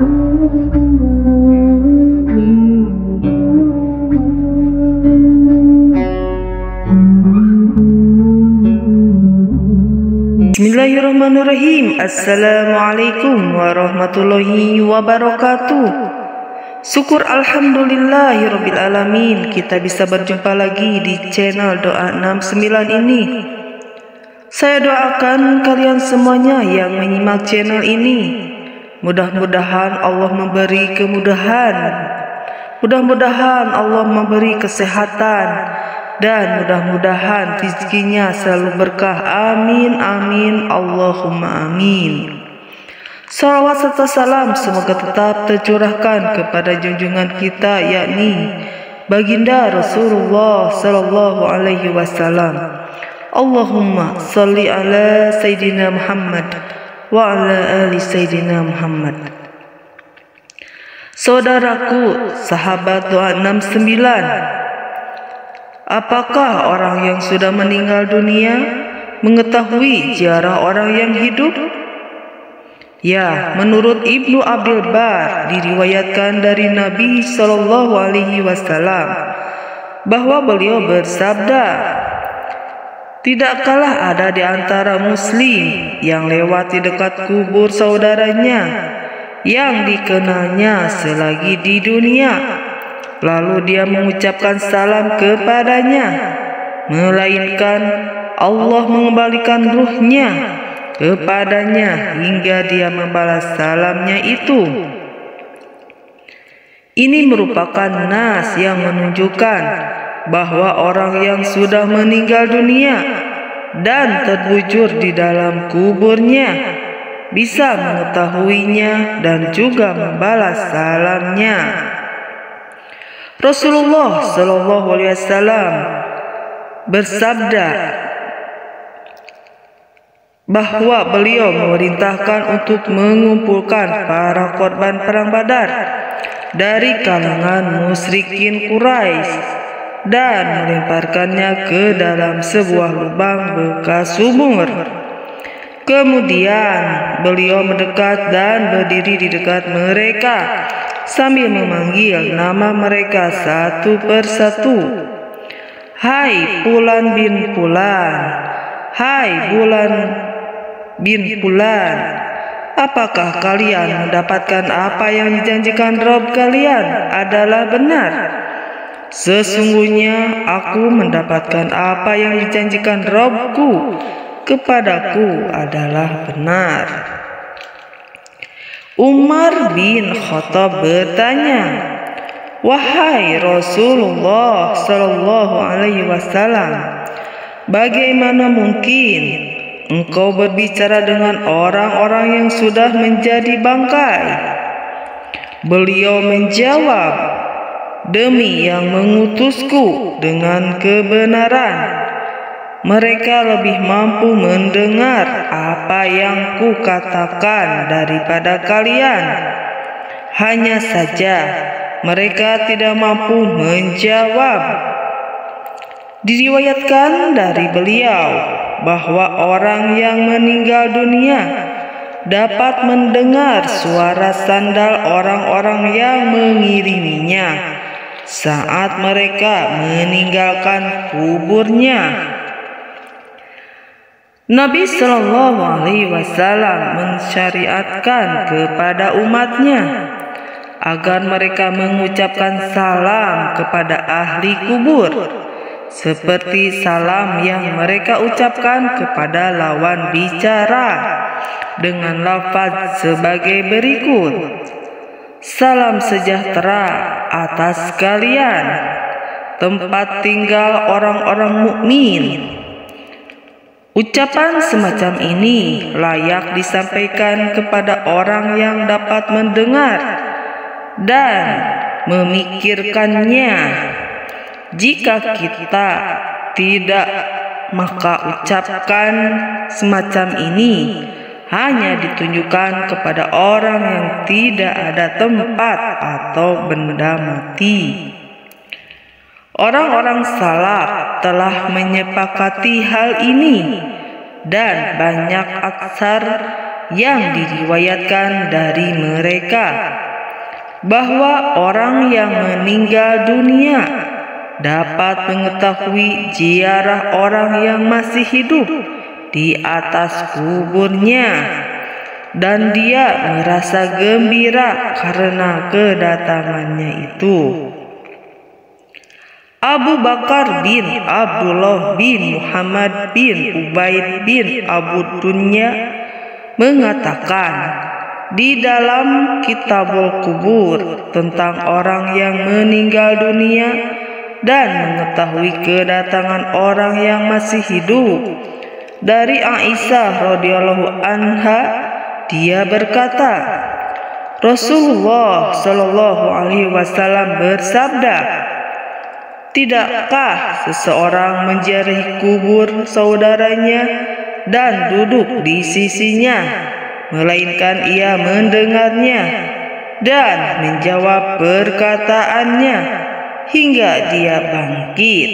Bismillahirrahmanirrahim. Assalamualaikum warahmatullahi wabarakatuh. Syukur alhamdulillahirabbil alamin, kita bisa berjumpa lagi di channel Doa 69 ini. Saya doakan kalian semuanya yang menyimak channel ini, mudah-mudahan Allah memberi kemudahan, mudah-mudahan Allah memberi kesehatan, dan mudah-mudahan rezekinya selalu berkah. Amin amin Allahumma amin. Salawat serta salam semoga tetap tercurahkan kepada junjungan kita, yakni baginda Rasulullah sallallahu alaihi wasallam. Allahumma salli ala Sayyidina Muhammad wa ala ali Sayyidina Muhammad. Saudaraku, sahabat Doa 69, apakah orang yang sudah meninggal dunia mengetahui ziarah orang yang hidup? Ya, menurut Ibnu Abdul Bar diriwayatkan dari Nabi Shallallahu Alaihi Wasallam bahwa beliau bersabda, tidak kalah ada di antara muslim yang lewat di dekat kubur saudaranya yang dikenalnya selagi di dunia, lalu dia mengucapkan salam kepadanya, melainkan Allah mengembalikan ruhnya kepadanya hingga dia membalas salamnya itu. Ini merupakan nas yang menunjukkan bahwa orang yang sudah meninggal dunia dan terbujur di dalam kuburnya bisa mengetahuinya dan juga membalas salamnya. Rasulullah Shallallahu Alaihi Wasallam bersabda bahwa beliau memerintahkan untuk mengumpulkan para korban perang Badar dari kalangan musyrikin Quraisy dan melemparkannya ke dalam sebuah lubang bekas sumur. Kemudian beliau mendekat dan berdiri di dekat mereka sambil memanggil nama mereka satu persatu. Hai Fulan bin Fulan, hai Fulan bin Fulan, apakah kalian mendapatkan apa yang dijanjikan Rabb kalian adalah benar? Sesungguhnya aku mendapatkan apa yang dijanjikan Rabbku kepadaku adalah benar. Umar bin Khattab bertanya, wahai Rasulullah Sallallahu Alaihi Wasallam, bagaimana mungkin engkau berbicara dengan orang-orang yang sudah menjadi bangkai? Beliau menjawab, demi yang mengutusku dengan kebenaran, mereka lebih mampu mendengar apa yang kukatakan daripada kalian. Hanya saja mereka tidak mampu menjawab. Diriwayatkan dari beliau bahwa orang yang meninggal dunia dapat mendengar suara sandal orang-orang yang mengiriminya saat mereka meninggalkan kuburnya. Nabi Shallallahu Alaihi Wasallam mensyariatkan kepada umatnya agar mereka mengucapkan salam kepada ahli kubur seperti salam yang mereka ucapkan kepada lawan bicara dengan lafaz sebagai berikut: salam sejahtera atas kalian, tempat tinggal orang-orang mukmin. Ucapan semacam ini layak disampaikan kepada orang yang dapat mendengar dan memikirkannya. Jika kita tidak, maka ucapkan semacam ini hanya ditunjukkan kepada orang yang tidak ada tempat atau benda mati. Orang-orang salaf telah menyepakati hal ini dan banyak atsar yang diriwayatkan dari mereka bahwa orang yang meninggal dunia dapat mengetahui ziarah orang yang masih hidup di atas kuburnya, dan dia merasa gembira karena kedatangannya itu. Abu Bakar bin Abdullah bin Muhammad bin Ubaid bin Abu Dunya mengatakan di dalam Kitabul Kubur tentang orang yang meninggal dunia dan mengetahui kedatangan orang yang masih hidup. Dari Aisyah radhiyallahu anha, dia berkata, Rasulullah shallallahu alaihi wasallam bersabda, "Tidakkah seseorang menziarahi kubur saudaranya dan duduk di sisinya, melainkan ia mendengarnya dan menjawab perkataannya hingga dia bangkit."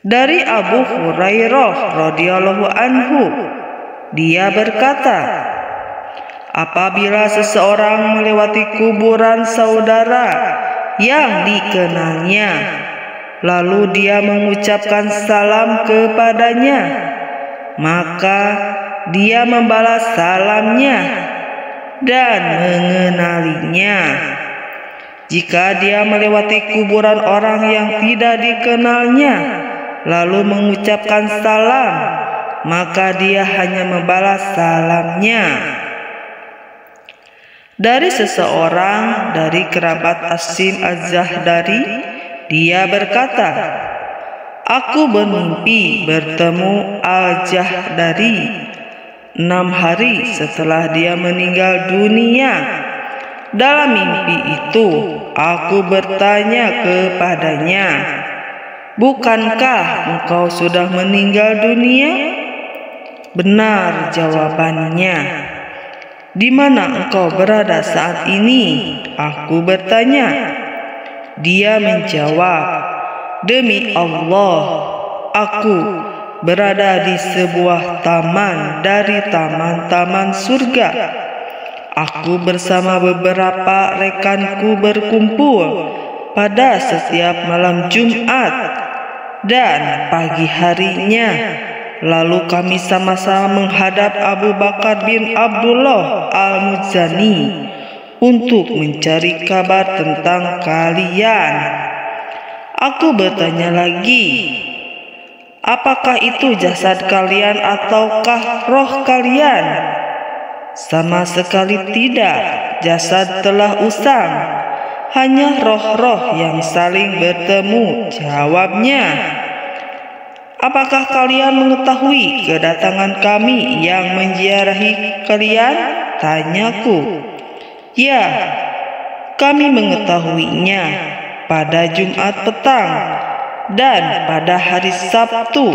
Dari Abu Hurairah radhiyallahu anhu, dia berkata, apabila seseorang melewati kuburan saudara yang dikenalnya, lalu dia mengucapkan salam kepadanya, maka dia membalas salamnya dan mengenalinya. Jika dia melewati kuburan orang yang tidak dikenalnya, lalu mengucapkan salam, maka dia hanya membalas salamnya. Dari seseorang dari kerabat Asim Az-Zahdari, dia berkata, aku bermimpi bertemu Al-Jahdari 6 hari setelah dia meninggal dunia. Dalam mimpi itu, aku bertanya kepadanya, bukankah engkau sudah meninggal dunia? Benar jawabannya. Di mana engkau berada saat ini? Aku bertanya. Dia menjawab, demi Allah, aku berada di sebuah taman dari taman-taman surga. Aku bersama beberapa rekanku berkumpul pada setiap malam Jumat dan pagi harinya. Lalu kami sama-sama menghadap Abu Bakar bin Abdullah Al-Muzani untuk mencari kabar tentang kalian. Aku bertanya lagi, apakah itu jasad kalian ataukah roh kalian? Sama sekali tidak, jasad telah usang, hanya roh-roh yang saling bertemu, jawabnya. Apakah kalian mengetahui kedatangan kami yang menziarahi kalian? Tanyaku. Ya, kami mengetahuinya pada Jumat petang dan pada hari Sabtu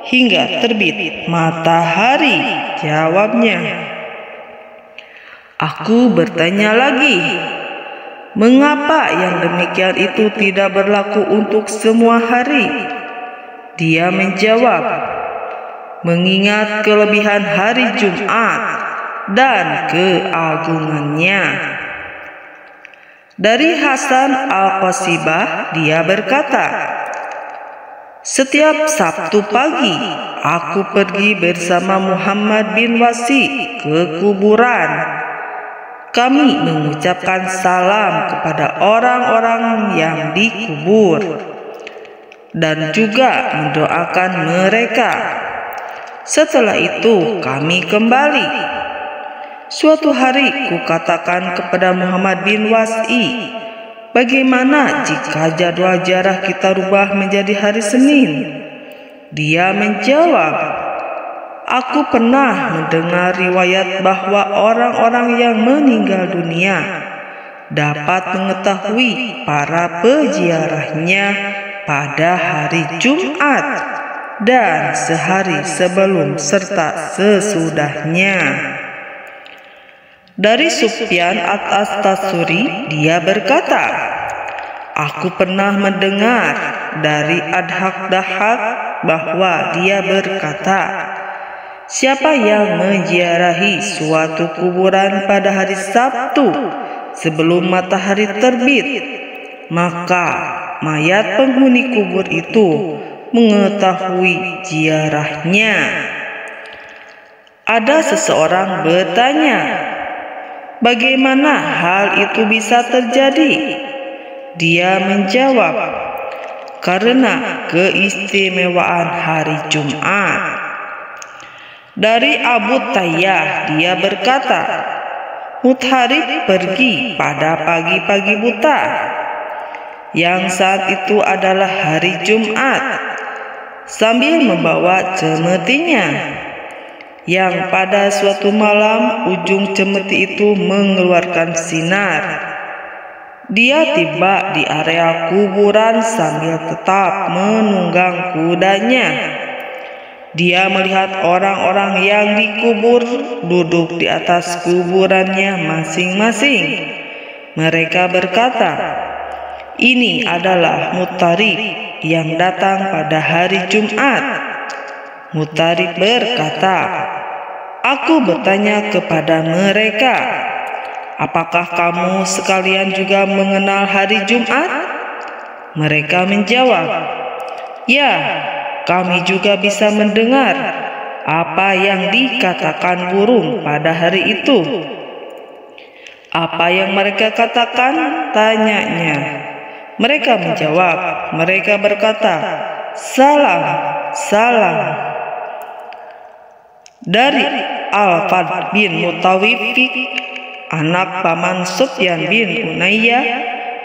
hingga terbit matahari, jawabnya. Aku bertanya lagi, mengapa yang demikian itu tidak berlaku untuk semua hari? Dia menjawab, mengingat kelebihan hari Jumat dan keagungannya. Dari Hasan Al-Qasibah, dia berkata, setiap Sabtu pagi aku pergi bersama Muhammad bin Wasi ke kuburan. Kami mengucapkan salam kepada orang-orang yang dikubur dan juga mendoakan mereka. Setelah itu kami kembali. Suatu hari kukatakan kepada Muhammad bin Wasi, bagaimana jika jadwal ziarah kita rubah menjadi hari Senin? Dia menjawab, aku pernah mendengar riwayat bahwa orang-orang yang meninggal dunia dapat mengetahui para peziarahnya pada hari Jumat dan sehari sebelum serta sesudahnya. Dari Sufyan At-Tasuri, dia berkata, aku pernah mendengar dari Adhak Dahak bahwa dia berkata, siapa yang menziarahi suatu kuburan pada hari Sabtu sebelum matahari terbit, maka mayat penghuni kubur itu mengetahui ziarahnya. Ada seseorang bertanya, bagaimana hal itu bisa terjadi? Dia menjawab, karena keistimewaan hari Jumat. Dari Abu Tayyah dia berkata, Mutharib pergi pada pagi-pagi buta, yang saat itu adalah hari Jumat, sambil membawa cemetinya, yang pada suatu malam ujung cemeti itu mengeluarkan sinar. Dia tiba di area kuburan sambil tetap menunggang kudanya. Dia melihat orang-orang yang dikubur duduk di atas kuburannya masing-masing. Mereka berkata, ini adalah Mutharib yang datang pada hari Jumat. Mutharib berkata, aku bertanya kepada mereka, apakah kamu sekalian juga mengenal hari Jumat? Mereka menjawab, ya, kami juga bisa mendengar apa yang dikatakan burung pada hari itu. Apa yang mereka katakan? Tanyanya. Mereka menjawab, mereka berkata, salam, salam. Dari Al-Fadl bin Mutawifik, anak paman Sufyan bin Unayyah,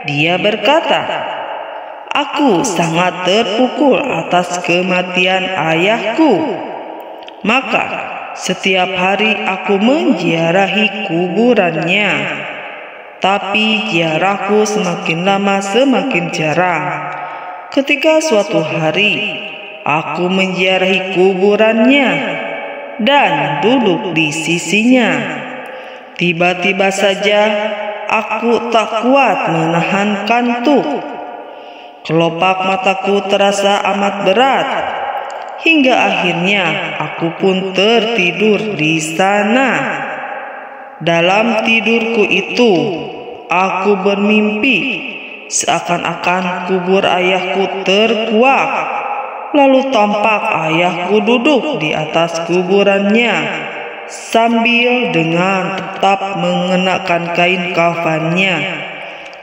dia berkata, aku sangat terpukul atas kematian ayahku. Maka setiap hari aku menziarahi kuburannya. Tapi ziarahku semakin lama semakin jarang. Ketika suatu hari aku menziarahi kuburannya dan duduk di sisinya, tiba-tiba saja aku tak kuat menahan kantuk. Kelopak mataku terasa amat berat, hingga akhirnya aku pun tertidur di sana. Dalam tidurku itu, aku bermimpi seakan-akan kubur ayahku terkuak. Lalu tampak ayahku duduk di atas kuburannya sambil dengan tetap mengenakan kain kafannya.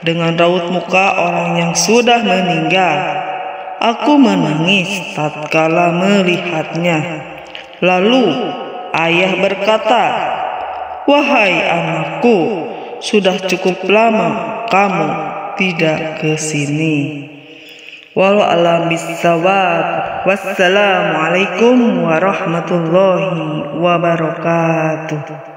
Dengan raut muka orang yang sudah meninggal, aku menangis tatkala melihatnya. Lalu ayah berkata, wahai anakku, sudah cukup lama kamu tidak ke sini. Wallahu a'lam bishawab. Wassalamualaikum warahmatullahi wabarakatuh.